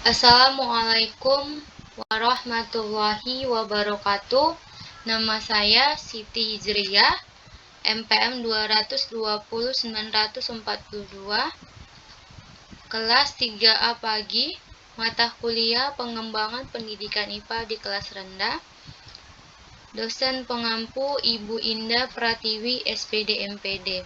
Assalamualaikum warahmatullahi wabarakatuh. Nama saya Siti Hijriyah, MPM 220-942, kelas 3A pagi, mata kuliah Pengembangan Pendidikan IPA di kelas rendah. Dosen pengampu Ibu Indah Pratiwi, SPD MPD.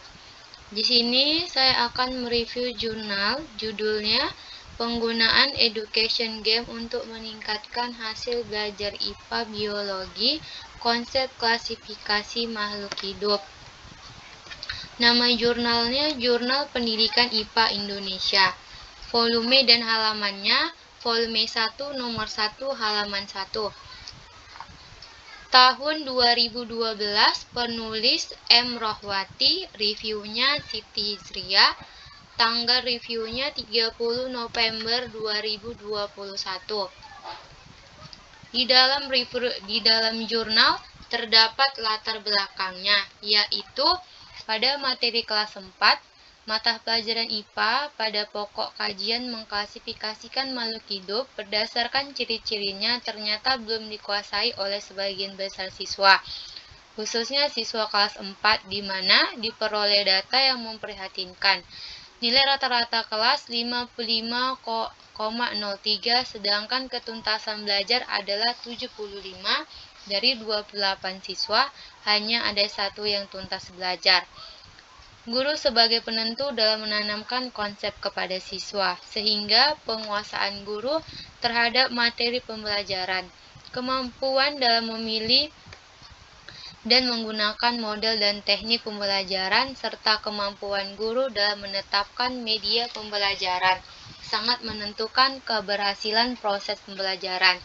Di sini saya akan mereview jurnal, judulnya Penggunaan Education Game untuk Meningkatkan Hasil Belajar IPA Biologi, Konsep Klasifikasi Makhluk Hidup. Nama jurnalnya Jurnal Pendidikan IPA Indonesia. Volume dan halamannya, volume 1 nomor 1 halaman 1. Tahun 2012, penulis M. Rohwati, reviewnya Siti Hijriyah, tanggal reviewnya 30 November 2021. Di dalam jurnal terdapat latar belakangnya, yaitu pada materi kelas 4, mata pelajaran IPA pada pokok kajian mengklasifikasikan makhluk hidup berdasarkan ciri-cirinya ternyata belum dikuasai oleh sebagian besar siswa, khususnya siswa kelas 4, di mana diperoleh data yang memprihatinkan. Nilai rata-rata kelas 55,03, sedangkan ketuntasan belajar adalah 75 dari 28 siswa, hanya ada 1 yang tuntas belajar. Guru sebagai penentu dalam menanamkan konsep kepada siswa, sehingga penguasaan guru terhadap materi pembelajaran, kemampuan dalam memilih dan menggunakan model dan teknik pembelajaran, serta kemampuan guru dalam menetapkan media pembelajaran sangat menentukan keberhasilan proses pembelajaran.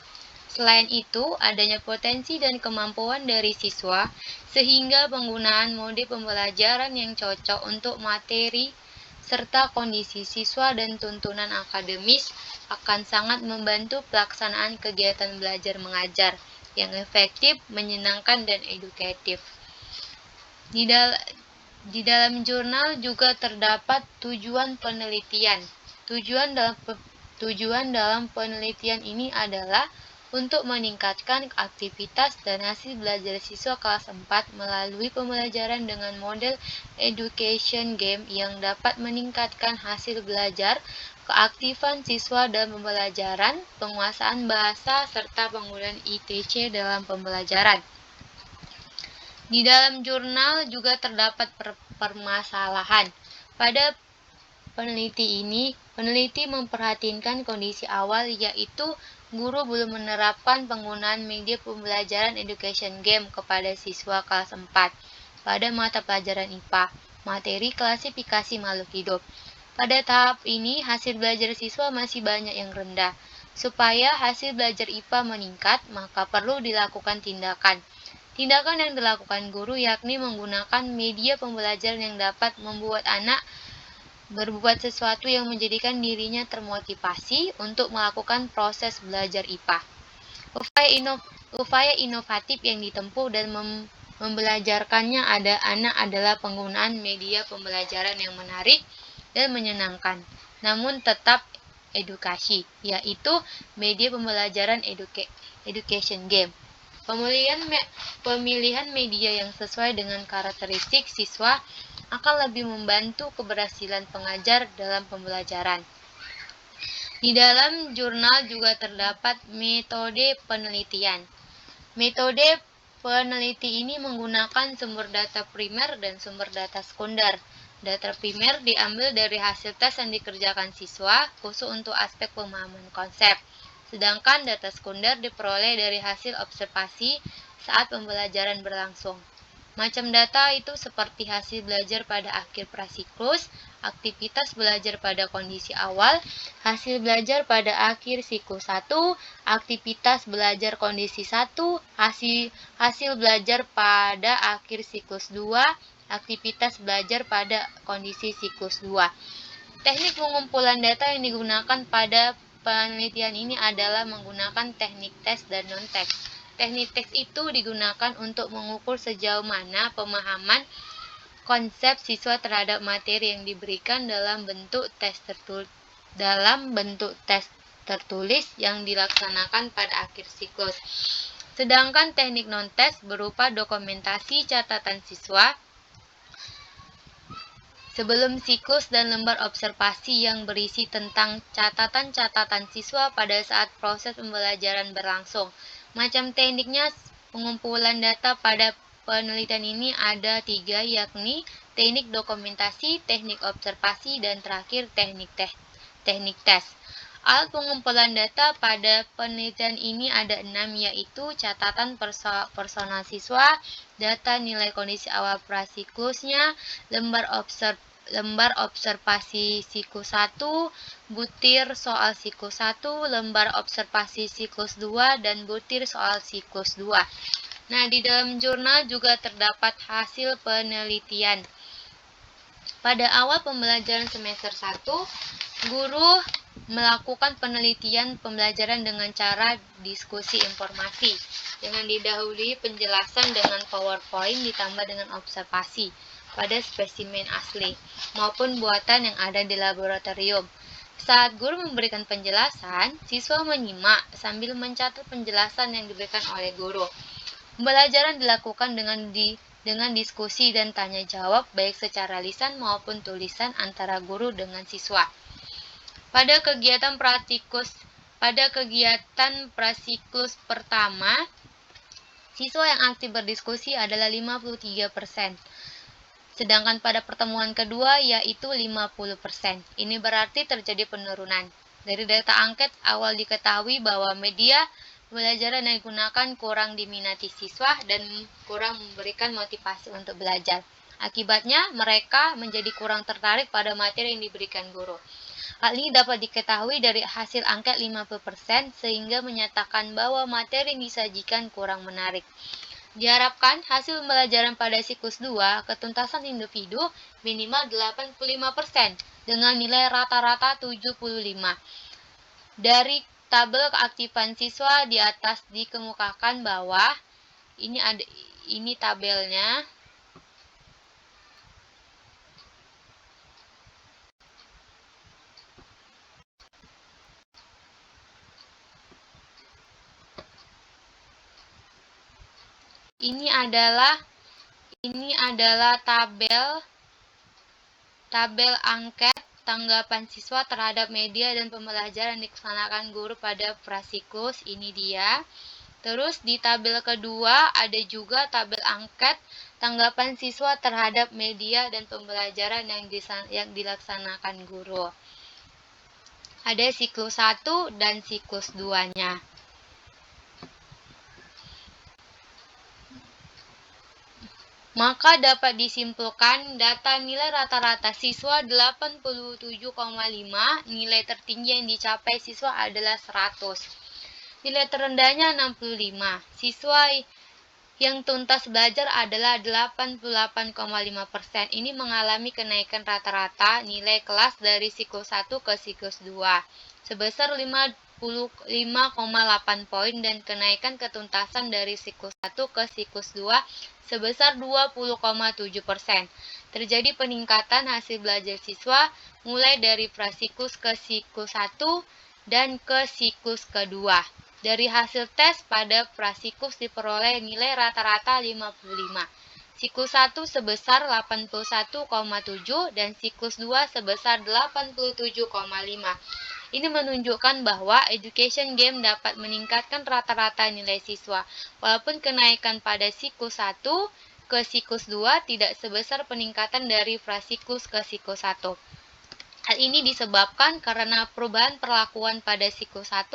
Selain itu, adanya potensi dan kemampuan dari siswa, sehingga penggunaan mode pembelajaran yang cocok untuk materi serta kondisi siswa dan tuntunan akademis akan sangat membantu pelaksanaan kegiatan belajar mengajar yang efektif, menyenangkan, dan edukatif. Di dalam jurnal juga terdapat tujuan penelitian. Tujuan dalam penelitian ini adalah untuk meningkatkan aktivitas dan hasil belajar siswa kelas 4 melalui pembelajaran dengan model education game yang dapat meningkatkan hasil belajar, keaktifan siswa dalam pembelajaran, penguasaan bahasa, serta penggunaan ITC dalam pembelajaran. Di dalam jurnal juga terdapat permasalahan. Pada peneliti memperhatikan kondisi awal, yaitu guru belum menerapkan penggunaan media pembelajaran education game kepada siswa kelas 4 pada mata pelajaran IPA, materi klasifikasi makhluk hidup. Pada tahap ini, hasil belajar siswa masih banyak yang rendah. Supaya hasil belajar IPA meningkat, maka perlu dilakukan tindakan. Tindakan yang dilakukan guru yakni menggunakan media pembelajaran yang dapat membuat anak berbuat sesuatu yang menjadikan dirinya termotivasi untuk melakukan proses belajar IPA. Upaya inovatif yang ditempuh dan membelajarkannya adalah penggunaan media pembelajaran yang menarik dan menyenangkan, namun tetap edukasi, yaitu media pembelajaran education game. Pemilihan media yang sesuai dengan karakteristik siswa akan lebih membantu keberhasilan pengajar dalam pembelajaran. Di dalam jurnal juga terdapat metode penelitian. Metode peneliti ini menggunakan sumber data primer dan sumber data sekunder. Data primer diambil dari hasil tes yang dikerjakan siswa, khusus untuk aspek pemahaman konsep. Sedangkan data sekunder diperoleh dari hasil observasi saat pembelajaran berlangsung. Macam data itu seperti hasil belajar pada akhir prasiklus, aktivitas belajar pada kondisi awal, hasil belajar pada akhir siklus 1, aktivitas belajar kondisi 1, hasil belajar pada akhir siklus 2, aktivitas belajar pada kondisi siklus 2. Teknik pengumpulan data yang digunakan pada penelitian ini adalah menggunakan teknik tes dan non-tes. Teknik tes itu digunakan untuk mengukur sejauh mana pemahaman konsep siswa terhadap materi yang diberikan dalam bentuk tes tertulis yang dilaksanakan pada akhir siklus. Sedangkan teknik non-tes berupa dokumentasi catatan siswa sebelum siklus dan lembar observasi yang berisi tentang catatan-catatan siswa pada saat proses pembelajaran berlangsung. Macam tekniknya, pengumpulan data pada penelitian ini ada 3, yakni teknik dokumentasi, teknik observasi, dan terakhir teknik tes. Alat pengumpulan data pada penelitian ini ada 6, yaitu catatan personal siswa, data nilai kondisi awal prasiklusnya, lembar observasi siklus 1, butir soal siklus 1, lembar observasi siklus 2, dan butir soal siklus 2. Nah, di dalam jurnal juga terdapat hasil penelitian. Pada awal pembelajaran semester 1, guru melakukan penelitian pembelajaran dengan cara diskusi informasi dengan didahului penjelasan dengan PowerPoint ditambah dengan observasi pada spesimen asli maupun buatan yang ada di laboratorium. Saat guru memberikan penjelasan, siswa menyimak sambil mencatat penjelasan yang diberikan oleh guru. Pembelajaran dilakukan dengan diskusi dan tanya jawab baik secara lisan maupun tulisan antara guru dengan siswa. Pada kegiatan prasiklus pertama, siswa yang aktif berdiskusi adalah 53%. Sedangkan pada pertemuan kedua yaitu 50%. Ini berarti terjadi penurunan. Dari data angket awal diketahui bahwa media pembelajaran yang digunakan kurang diminati siswa dan kurang memberikan motivasi untuk belajar. Akibatnya, mereka menjadi kurang tertarik pada materi yang diberikan guru. Hal ini dapat diketahui dari hasil angket 50% sehingga menyatakan bahwa materi yang disajikan kurang menarik. Diharapkan hasil pembelajaran pada siklus 2 ketuntasan individu minimal 85% dengan nilai rata-rata 75. Dari tabel keaktifan siswa di atas dikemukakan bahwa ini tabelnya. Ini adalah tabel angket tanggapan siswa terhadap media dan pembelajaran yang dilaksanakan guru pada prasiklus. Ini dia. Terus di tabel kedua ada juga tabel angket tanggapan siswa terhadap media dan pembelajaran yang dilaksanakan guru. Ada siklus 1 dan siklus 2-nya. Maka dapat disimpulkan data nilai rata-rata siswa 87,5, nilai tertinggi yang dicapai siswa adalah 100. Nilai terendahnya 65. Siswa yang tuntas belajar adalah 88,5%. Ini mengalami kenaikan rata-rata nilai kelas dari siklus 1 ke siklus 2 sebesar 55,8 poin dan kenaikan ketuntasan dari siklus 1 ke siklus 2 sebesar 20,7%. Terjadi peningkatan hasil belajar siswa mulai dari prasiklus ke siklus 1 dan ke siklus kedua. Dari hasil tes pada prasiklus diperoleh nilai rata-rata 55. Siklus 1 sebesar 81,7 dan siklus 2 sebesar 87,5. Ini menunjukkan bahwa education game dapat meningkatkan rata-rata nilai siswa, walaupun kenaikan pada siklus 1 ke siklus 2 tidak sebesar peningkatan dari prasiklus ke siklus 1. Hal ini disebabkan karena perubahan perlakuan pada siklus 1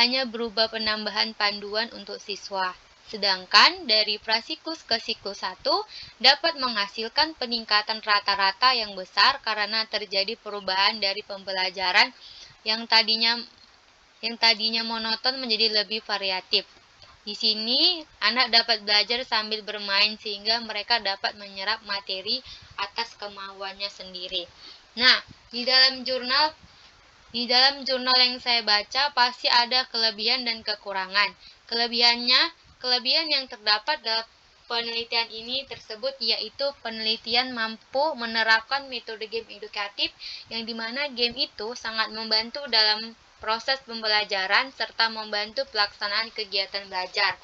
hanya berubah penambahan panduan untuk siswa. Sedangkan dari prasiklus ke siklus 1 dapat menghasilkan peningkatan rata-rata yang besar karena terjadi perubahan dari pembelajaran yang tadinya monoton menjadi lebih variatif. Di sini, anak dapat belajar sambil bermain sehingga mereka dapat menyerap materi atas kemauannya sendiri. Nah, di dalam jurnal yang saya baca pasti ada kelebihan dan kekurangan. Kelebihan yang terdapat dalam penelitian ini tersebut yaitu penelitian mampu menerapkan metode game edukatif yang dimana game itu sangat membantu dalam proses pembelajaran serta membantu pelaksanaan kegiatan belajar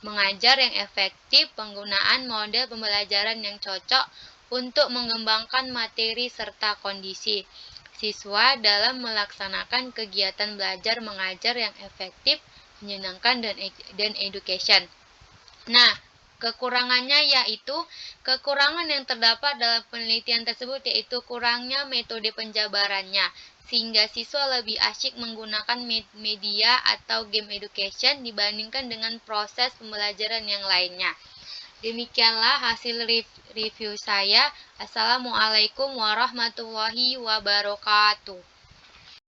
mengajar yang efektif, penggunaan model pembelajaran yang cocok untuk mengembangkan materi serta kondisi siswa dalam melaksanakan kegiatan belajar mengajar yang efektif, menyenangkan, dan education. Nah, kekurangannya yaitu kekurangan yang terdapat dalam penelitian tersebut yaitu kurangnya metode penjabarannya sehingga siswa lebih asyik menggunakan media atau game education dibandingkan dengan proses pembelajaran yang lainnya. Demikianlah hasil review saya. Assalamualaikum warahmatullahi wabarakatuh.